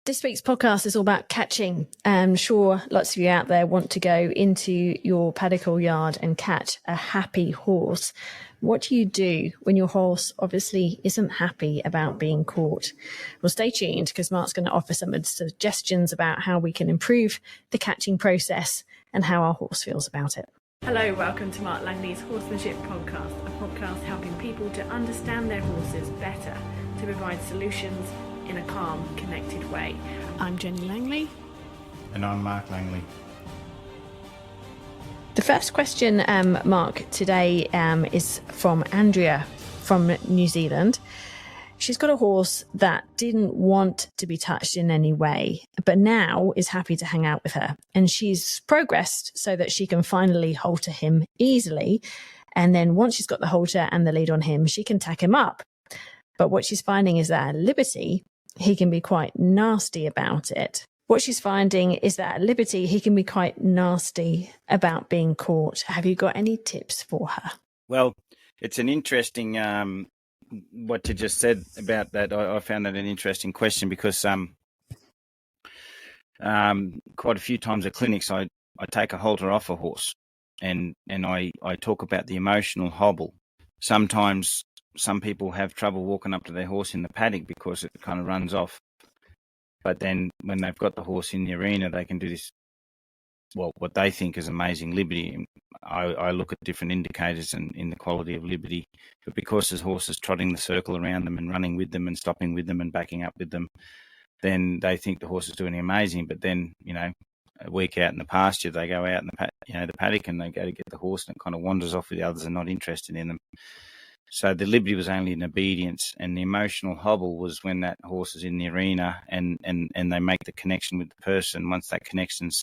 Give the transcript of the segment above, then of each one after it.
This week's podcast is all about catching. I'm sure lots of you out there want to go into your paddock or yard and catch a happy horse. What do you do when your horse obviously isn't happy about being caught? Well, stay tuned because Mark's going to offer some suggestions about how we can improve the catching process and how our horse feels about it. Hello, welcome to Mark Langley's Horsemanship Podcast, a podcast helping people to understand their horses better, to provide solutions in a calm, connected way. I'm Jenny Langley. And I'm Mark Langley. The first question, Mark, today is from Andrea from New Zealand. She's got a horse that didn't want to be touched in any way, but now is happy to hang out with her. And she's progressed so that she can finally halter him easily. And then once she's got the halter and the lead on him, she can tack him up. But what she's finding is that at liberty, he can be quite nasty about it. What she's finding is that at liberty, he can be quite nasty about being caught. Have you got any tips for her? Well, it's an interesting, what you just said about that. I found that an interesting question because quite a few times at clinics, I take a halter off a horse and I talk about the emotional hobble. Sometimes some people have trouble walking up to their horse in the paddock because it kind of runs off. But then when they've got the horse in the arena, they can do this, well, what they think is amazing liberty. I look at different indicators in the quality of liberty. But because this horse is trotting the circle around them and running with them and stopping with them and backing up with them, then they think the horse is doing amazing. But then, a week out in the pasture, they go out in the paddock and they go to get the horse and it kind of wanders off with the others and not interested in them. So the liberty was only an obedience, and the emotional hobble was when that horse is in the arena and they make the connection with the person. Once that connection's,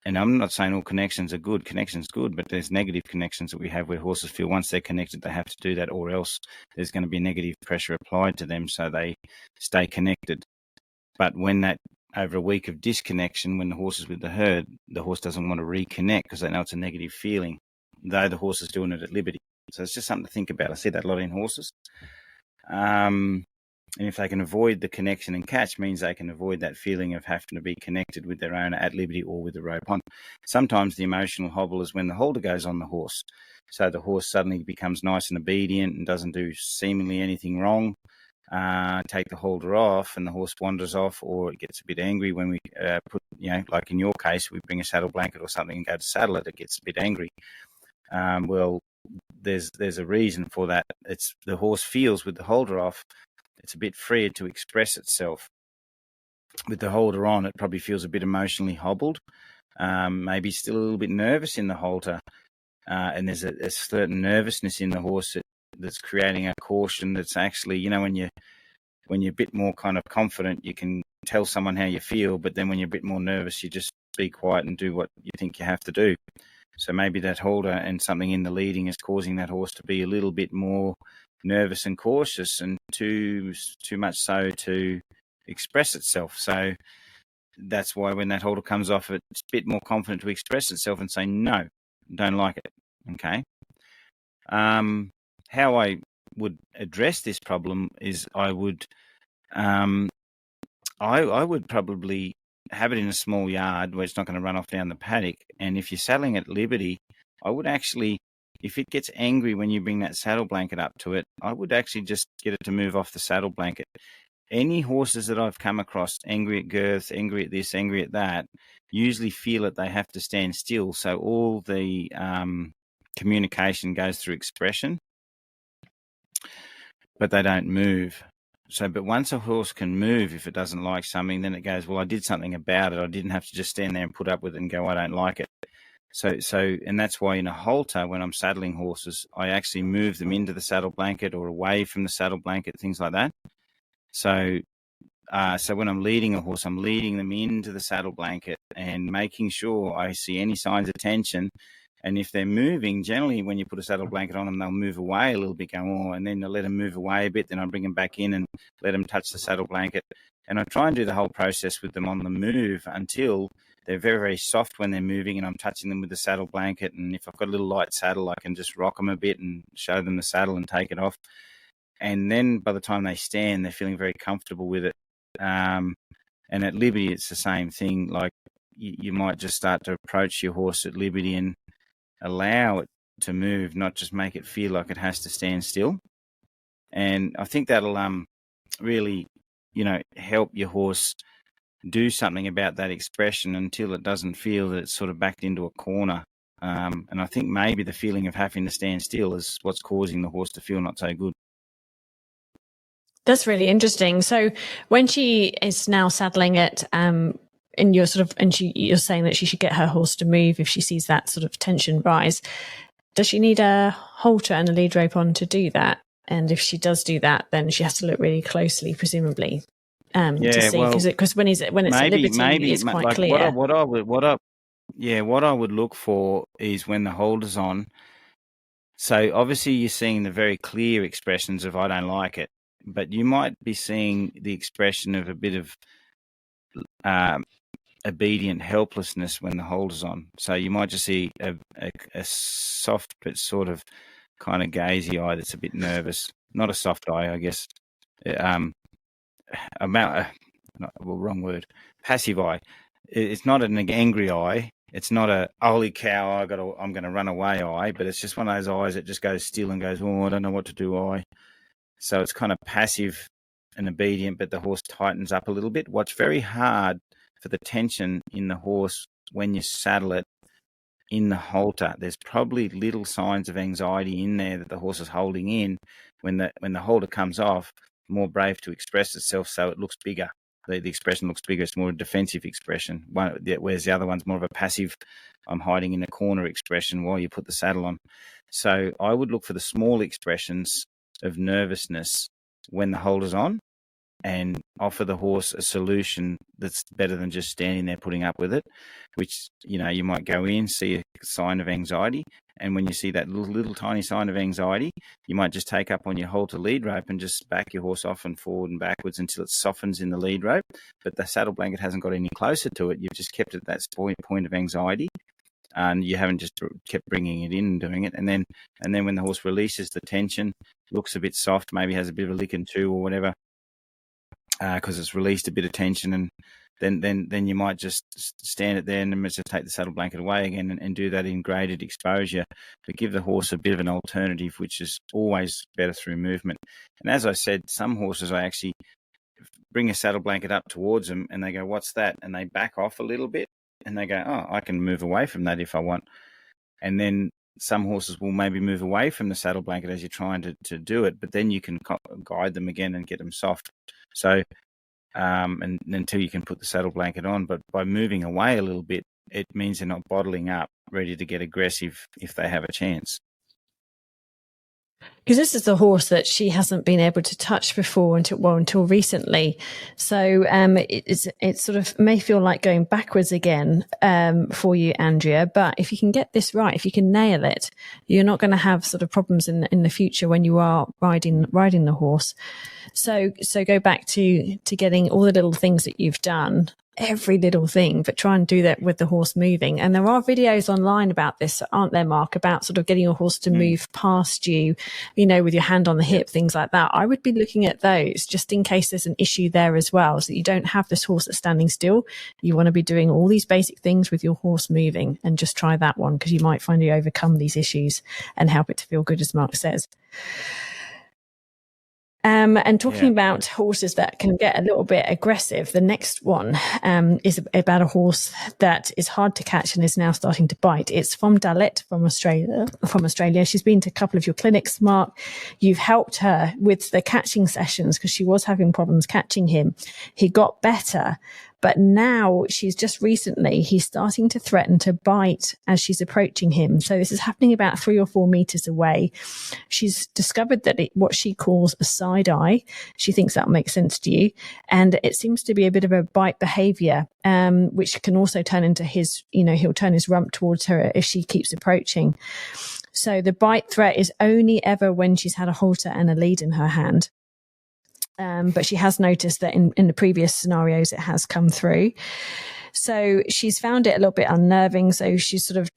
and I'm not saying all connections are good, connection's good, but there's negative connections that we have where horses feel once they're connected, they have to do that, or else there's going to be negative pressure applied to them, so they stay connected. But when that, over a week of disconnection, when the horse is with the herd, the horse doesn't want to reconnect because they know it's a negative feeling, though the horse is doing it at liberty. So it's just something to think about. I see that a lot in horses. And if they can avoid the connection and catch, means they can avoid that feeling of having to be connected with their owner at liberty or with the rope on. Sometimes the emotional hobble is when the halter goes on the horse. So the horse suddenly becomes nice and obedient and doesn't do seemingly anything wrong. Take the halter off and the horse wanders off, or it gets a bit angry when we put, like in your case, we bring a saddle blanket or something and go to saddle it, it gets a bit angry. Well, there's a reason for that. It's the horse feels with the halter off, it's a bit freer to express itself. With the halter on, it probably feels a bit emotionally hobbled, maybe still a little bit nervous in the halter, and there's a certain nervousness in the horse that's creating a caution. That's actually, when you're a bit more kind of confident, you can tell someone how you feel, but then when you're a bit more nervous, you just be quiet and do what you think you have to do. So maybe that halter and something in the leading is causing that horse to be a little bit more nervous and cautious, and too much so to express itself. So that's why when that halter comes off, it's a bit more confident to express itself and say, no, don't like it. Okay. How I would address this problem is I would probably have it in a small yard where it's not going to run off down the paddock. And if you're saddling at liberty, I would actually, if it gets angry when you bring that saddle blanket up to it, I would actually just get it to move off the saddle blanket. Any horses that I've come across angry at girth, angry at this, angry at that, usually feel that they have to stand still. So all the communication goes through expression, but they don't move. So, but once a horse can move, if it doesn't like something, then it goes, well, I did something about it. I didn't have to just stand there and put up with it and go, I don't like it. So, and that's why in a halter, when I'm saddling horses, I actually move them into the saddle blanket or away from the saddle blanket, things like that. So when I'm leading a horse, I'm leading them into the saddle blanket and making sure I see any signs of tension. And if they're moving, generally when you put a saddle blanket on them, they'll move away a little bit, and then I'll let them move away a bit. Then I'll bring them back in and let them touch the saddle blanket. And I try and do the whole process with them on the move until they're very, very soft when they're moving, and I'm touching them with the saddle blanket. And if I've got a little light saddle, I can just rock them a bit and show them the saddle and take it off. And then by the time they stand, they're feeling very comfortable with it. And at liberty, it's the same thing. Like you might just start to approach your horse at liberty and allow it to move, not just make it feel like it has to stand still. And I think that'll really, help your horse do something about that expression until it doesn't feel that it's sort of backed into a corner. And I think maybe the feeling of having to stand still is what's causing the horse to feel not so good. That's really interesting. So when she is now saddling it, and you're saying that she should get her horse to move if she sees that sort of tension rise. Does she need a halter and a lead rope on to do that? And if she does do that, then she has to look really closely, presumably, to see, because when it's at liberty, it's quite like clear. What I would look for is when the halter's on. So obviously you're seeing the very clear expressions of "I don't like it," but you might be seeing the expression of a bit of obedient helplessness when the halter's on. So you might just see a soft but sort of kind of gazy eye that's a bit nervous. Not a soft eye, I guess. Wrong word. Passive eye. It's not an angry eye. It's not a holy cow, I'm going to run away eye, but it's just one of those eyes that just goes still and goes, oh, I don't know what to do eye. So it's kind of passive and obedient, but the horse tightens up a little bit. What's very hard for the tension in the horse when you saddle it in the halter, there's probably little signs of anxiety in there that the horse is holding in. When the halter comes off, more brave to express itself, so it looks bigger. The expression looks bigger. It's more a defensive expression, whereas the other one's more of a passive, I'm hiding in a corner expression while you put the saddle on. So I would look for the small expressions of nervousness when the halter's on and offer the horse a solution that's better than just standing there putting up with it, which, you might go in, see a sign of anxiety. And when you see that little tiny sign of anxiety, you might just take up on your halter lead rope and just back your horse off and forward and backwards until it softens in the lead rope. But the saddle blanket hasn't got any closer to it. You've just kept it at that point of anxiety. And you haven't just kept bringing it in and doing it. And then when the horse releases the tension, looks a bit soft, maybe has a bit of a lick and two or whatever, because it's released a bit of tension, and then you might just stand it there and then just take the saddle blanket away again and do that in graded exposure, but give the horse a bit of an alternative, which is always better through movement. And as I said, some horses I actually bring a saddle blanket up towards them and they go, what's that? And they back off a little bit and they go, oh, I can move away from that if I want. And then some horses will maybe move away from the saddle blanket as you're trying to do it, but then you can guide them again and get them soft. So, and until you can put the saddle blanket on, but by moving away a little bit, it means they're not bottling up, ready to get aggressive if they have a chance. Because this is a horse that she hasn't been able to touch before until recently. So it sort of may feel like going backwards again for you, Andrea. But if you can get this right, if you can nail it, you're not going to have sort of problems in the future when you are riding the horse. So go back to getting all the little things that you've done, every little thing, but try and do that with the horse moving. And there are videos online about this, aren't there, Mark, about sort of getting your horse to move past you, with your hand on the hip, things like that. I would be looking at those just in case there's an issue there as well, so that you don't have this horse that's standing still. You want to be doing all these basic things with your horse moving, and just try that one, because you might find you overcome these issues and help it to feel good, as Mark says. And talking about horses that can get a little bit aggressive, the next one is about a horse that is hard to catch and is now starting to bite. It's from Dalit from Australia. She's been to a couple of your clinics, Mark. You've helped her with the catching sessions because she was having problems catching him. He got better. But now he's starting to threaten to bite as she's approaching him. So this is happening about 3 or 4 meters away. She's discovered that what she calls a side eye. She thinks that makes sense to you. And it seems to be a bit of a bite behavior, which can also turn into he'll turn his rump towards her if she keeps approaching. So the bite threat is only ever when she's had a halter and a lead in her hand. But she has noticed that in the previous scenarios it has come through. So she's found it a little bit unnerving. So she's sort of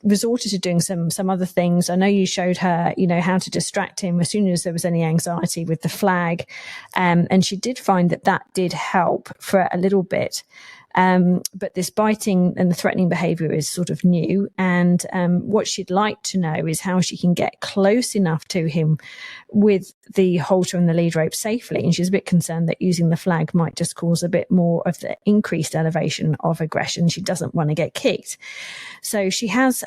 resorted to doing some other things. I know you showed her, how to distract him as soon as there was any anxiety with the flag. And she did find that did help for a little bit. But this biting and the threatening behavior is sort of new. And what she'd like to know is how she can get close enough to him with the halter and the lead rope safely. And she's a bit concerned that using the flag might just cause a bit more of the increased elevation of aggression. She doesn't want to get kicked. So she has,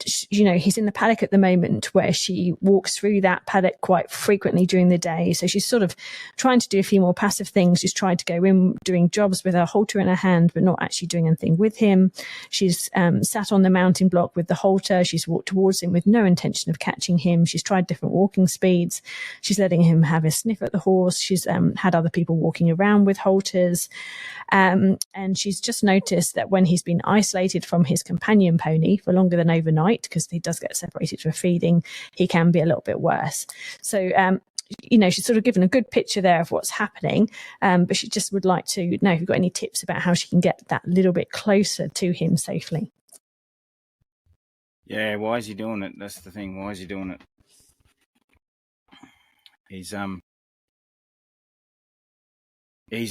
he's in the paddock at the moment where she walks through that paddock quite frequently during the day. So she's sort of trying to do a few more passive things. She's tried to go in doing jobs with her halter in her hand, but not actually doing anything with him. She's sat on the mounting block with the halter. She's walked towards him with no intention of catching him. She's tried different walking speeds. She's letting him have a sniff at the horse. She's had other people walking around with halters. And she's just noticed that when he's been isolated from his companion pony for longer than overnight, because he does get separated for feeding, he can be a little bit worse. So, she's sort of given a good picture there of what's happening, but she just would like to know if you've got any tips about how she can get that little bit closer to him safely. Yeah, why is he doing it? That's the thing. Why is he doing it? He's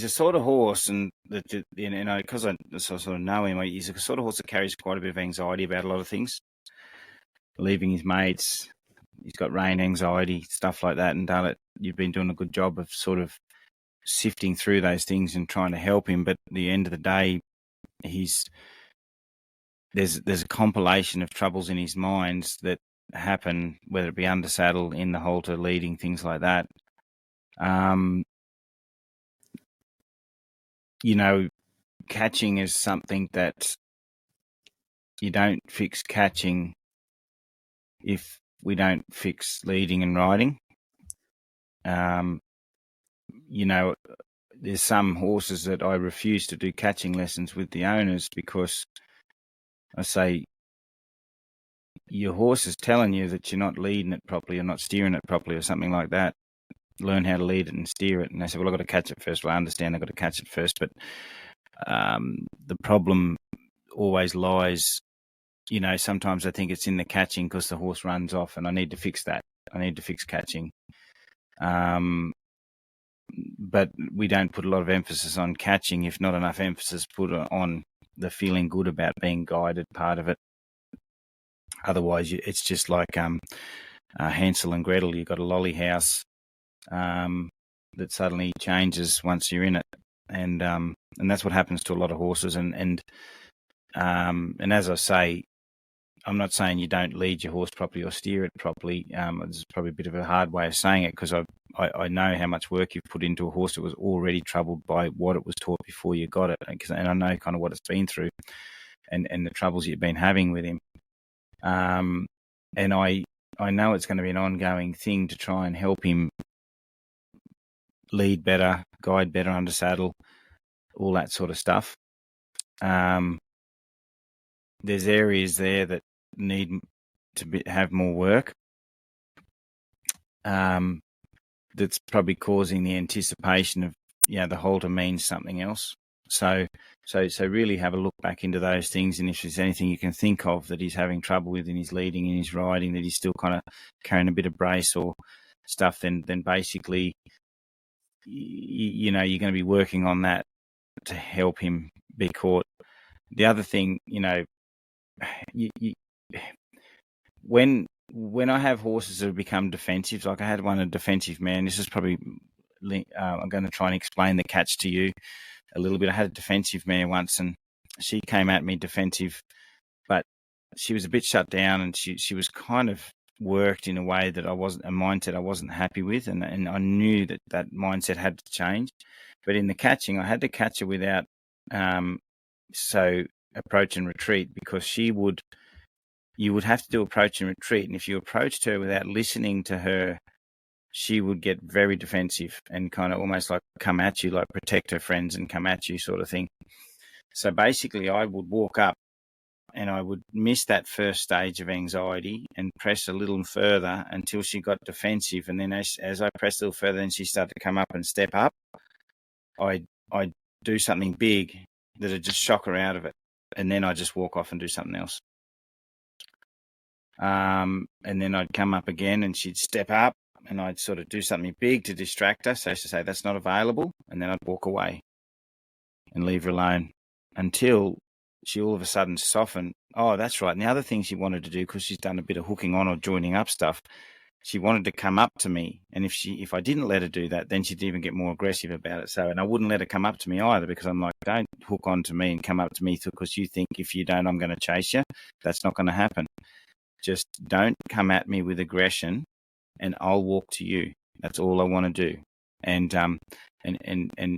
a sort of horse, and because I sort of know him, he's a sort of horse that carries quite a bit of anxiety about a lot of things, leaving his mates. He's got rain anxiety, stuff like that. And Darla, you've been doing a good job of sort of sifting through those things and trying to help him. But at the end of the day, there's a compilation of troubles in his mind that happen, whether it be under saddle, in the halter, leading, things like that. Catching is something that you don't fix catching if we don't fix leading and riding. There's some horses that I refuse to do catching lessons with the owners because I say, your horse is telling you that you're not leading it properly or not steering it properly or something like that. Learn how to lead it and steer it. And they say, well, I've got to catch it first. Well, I understand I've got to catch it first, but the problem always lies, sometimes I think it's in the catching because the horse runs off, and I need to fix that. I need to fix catching. But we don't put a lot of emphasis on catching if not enough emphasis put on the feeling good about being guided part of it. Otherwise, it's just like Hansel and Gretel. You've got a lolly house that suddenly changes once you're in it, and that's what happens to a lot of horses. And as I say, I'm not saying you don't lead your horse properly or steer it properly. It's probably a bit of a hard way of saying it because I know how much work you've put into a horse that was already troubled by what it was taught before you got it, and I know kind of what it's been through and the troubles you've been having with him. And I know it's going to be an ongoing thing to try and help him lead better, guide better under saddle, all that sort of stuff. There's areas there that need to have more work. That's probably causing the anticipation of, the halter means something else. So really have a look back into those things, and if there's anything you can think of that he's having trouble with in his leading, in his riding, that he's still kind of carrying a bit of brace or stuff, then basically, you're going to be working on that to help him be caught. The other thing, when I have horses that have become defensive, like I had one, a defensive man. This is probably I'm going to try and explain the catch to you a little bit. I had a defensive mare once, and she came at me defensive, but she was a bit shut down, and she was kind of worked in a way that a mindset I wasn't happy with, and I knew that mindset had to change. But in the catching, I had to catch her without approach and retreat, because you would have to do approach and retreat, and if you approached her without listening to her, she would get very defensive and kind of almost like come at you, like protect her friends and come at you sort of thing. So basically I would walk up and I would miss that first stage of anxiety and press a little further until she got defensive. And then as I pressed a little further, then she started to come up and step up. I'd do something big that'd just shock her out of it. And then I'd just walk off and do something else. And then I'd come up again and she'd step up and I'd sort of do something big to distract her. So she'd say, that's not available. And then I'd walk away and leave her alone until she all of a sudden softened. Oh, that's right. And the other thing she wanted to do, because she's done a bit of hooking on or joining up stuff, she wanted to come up to me. And if I didn't let her do that, then she'd even get more aggressive about it. So, and I wouldn't let her come up to me either, because I'm like, don't hook on to me and come up to me because you think if you don't, I'm going to chase you. That's not going to happen. Just don't come at me with aggression and I'll walk to you. That's all I want to do. And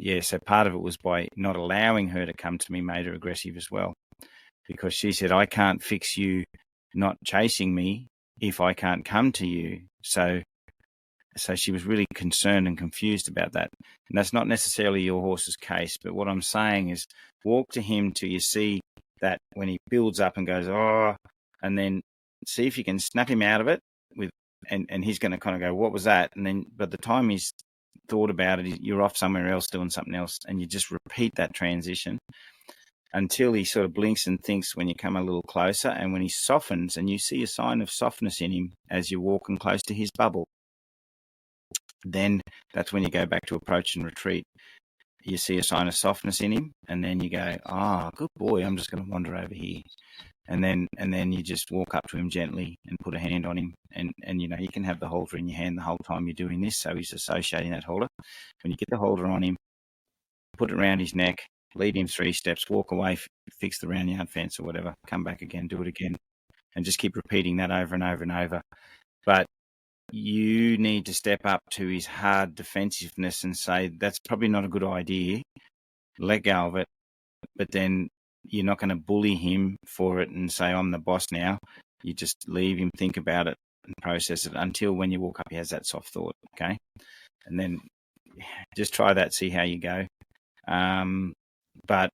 yeah, so part of it was by not allowing her to come to me made her aggressive as well, because she said, I can't fix you not chasing me if I can't come to you. So she was really concerned and confused about that. And that's not necessarily your horse's case, but what I'm saying is walk to him till you see that when he builds up and goes, oh, and then see if you can snap him out of it and he's going to kind of go, what was that? And then by the time he's thought about it, you're off somewhere else doing something else, and you just repeat that transition until he sort of blinks and thinks when you come a little closer, and when he softens and you see a sign of softness in him as you're walking close to his bubble, then that's when you go back to approach and retreat. You see a sign of softness in him, and then you go, good boy, I'm just going to wander over here. And then you just walk up to him gently and put a hand on him. And you know, you can have the halter in your hand the whole time you're doing this, so he's associating that halter. When you get the halter on him, put it around his neck, lead him 3 steps, walk away, fix the round yard fence or whatever, come back again, do it again, and just keep repeating that over and over and over. But you need to step up to his hard defensiveness and say, that's probably not a good idea, let go of it, but then you're not going to bully him for it and say, I'm the boss now. You just leave him think about it and process it until when you walk up, he has that soft thought, okay? And then just try that, see how you go. But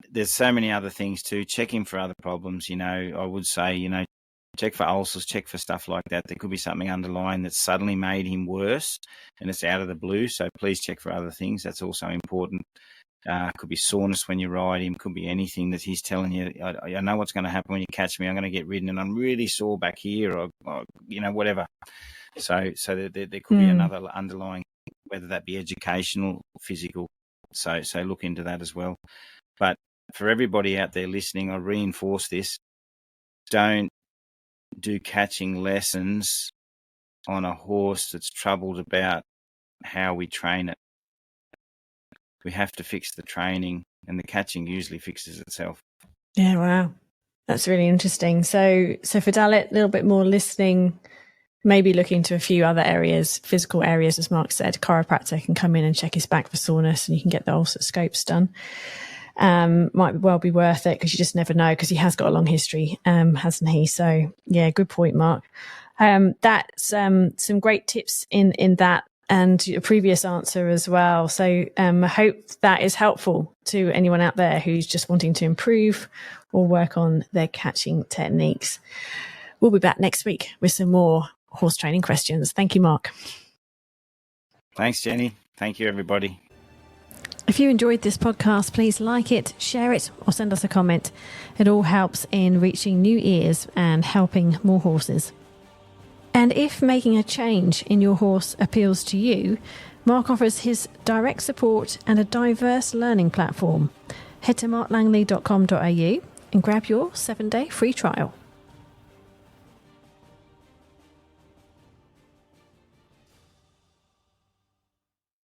there's so many other things too. Check him for other problems. You know, I would say, you know, check for ulcers, check for stuff like that. There could be something underlying that's suddenly made him worse and it's out of the blue. So please check for other things. That's also important. Could be soreness when you ride him, could be anything that he's telling you. I know what's going to happen when you catch me. I'm going to get ridden and I'm really sore back here, or you know, whatever. So there could be another underlying, whether that be educational, physical. So look into that as well. But for everybody out there listening, I reinforce this: don't do catching lessons on a horse that's troubled about how we train it. We have to fix the training, and the catching usually fixes itself. Yeah, wow. That's really interesting. So for Dalit, a little bit more listening, maybe looking to a few other areas, physical areas, as Mark said. Chiropractor can come in and check his back for soreness, and you can get the ulcer scopes done. Might well be worth it, because you just never know, because he has got a long history, hasn't he? So yeah, good point, Mark. That's some great tips in that, and your previous answer as well. So I hope that is helpful to anyone out there who's just wanting to improve or work on their catching techniques. We'll be back next week with some more horse training questions. Thank you, Mark. Thanks, Jenny. Thank you, everybody. If you enjoyed this podcast, please like it, share it, or send us a comment. It all helps in reaching new ears and helping more horses. And if making a change in your horse appeals to you, Mark offers his direct support and a diverse learning platform. Head to marklangley.com.au and grab your 7-day free trial.